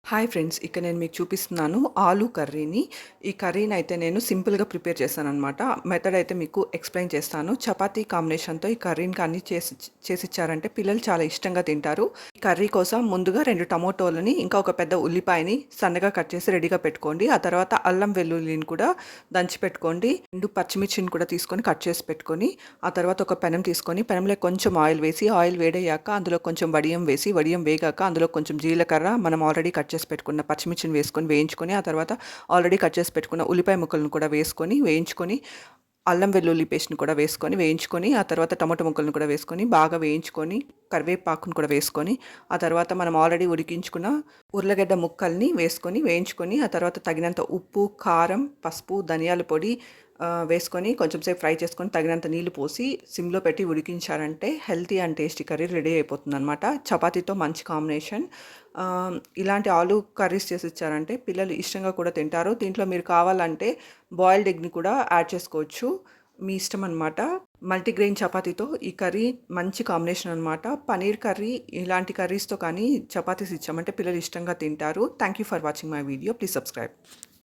Hi friends, ఇక్కడ నేను మీకు చూపిస్తున్నాను ఆలూ కర్రీని. ఈ కర్రీని అయితే నేను సింపుల్గా ప్రిపేర్ చేస్తానన్నమాట. మెథడ్ అయితే మీకు ఎక్స్ప్లెయిన్ చేస్తాను. చపాతీ కాంబినేషన్తో ఈ కర్రీని కానీ చేసిచ్చారంటే పిల్లలు చాలా ఇష్టంగా తింటారు. ఈ కర్రీ కోసం ముందుగా 2 టమోటోలని ఇంకా ఒక పెద్ద ఉల్లిపాయని సన్నగా కట్ చేసి రెడీగా పెట్టుకోండి. ఆ తర్వాత అల్లం వెల్లుల్లిని కూడా దంచి పెట్టుకోండి. 2 పచ్చిమిర్చిని కూడా తీసుకొని కట్ చేసి పెట్టుకొని, ఆ తర్వాత ఒక పెనం తీసుకొని పెనంలో కొంచెం ఆయిల్ వేసి, ఆయిల్ వేడయ్యాక అందులో కొంచెం వడియం వేసి, వడియం వేగాక అందులో కొంచెం జీలకర్ర, మనం ఆల్రెడీ కట్ చేసి పెట్టుకున్న పచ్చిమిర్చిని వేసుకొని వేయించుకొని, ఆ తర్వాత ఆల్రెడీ కట్ చేసి పెట్టుకున్న ఉల్లిపాయ ముక్కలను కూడా వేసుకొని వేయించుకొని, అల్లం వెల్లుల్లి పేస్ట్ని కూడా వేసుకొని వేయించుకొని, ఆ తర్వాత టమాటో ముక్కలను కూడా వేసుకొని బాగా వేయించుకొని, కరివేపాకును కూడా వేసుకొని, ఆ తర్వాత మనం ఆల్రెడీ ఉడికించుకున్న ఉర్లగడ్డ ముక్కల్ని వేసుకొని వేయించుకొని, ఆ తర్వాత తగినంత ఉప్పు, కారం, పసుపు, ధనియాల పొడి వేసుకొని కొంచెం సేపు ఫ్రై చేసుకొని తగినంత నీళ్లు పోసి సిమ్లో పెట్టి ఉడికించారంటే healthy and tasty curry ready అయిపోతుంది అనమాట. చపాతీతో మంచి కాంబినేషన్. ఇలాంటి ఆలూ కర్రీస్ చేసి ఇచ్చారంటే పిల్లలు ఇష్టంగా కూడా తింటారు. దీంట్లో మీరు కావాలంటే బాయిల్డ్ ఎగ్ని కూడా యాడ్ చేసుకోవచ్చు, మీ ఇష్టం అనమాట. మల్టీగ్రెయిన్ చపాతీతో ఈ కర్రీ మంచి కాంబినేషన్ అనమాట. పనీర్ కర్రీ ఇలాంటి కర్రీస్తో కానీ చపాతీస్ ఇచ్చామంటే పిల్లలు ఇష్టంగా తింటారు. Thank you for watching my video. Please subscribe.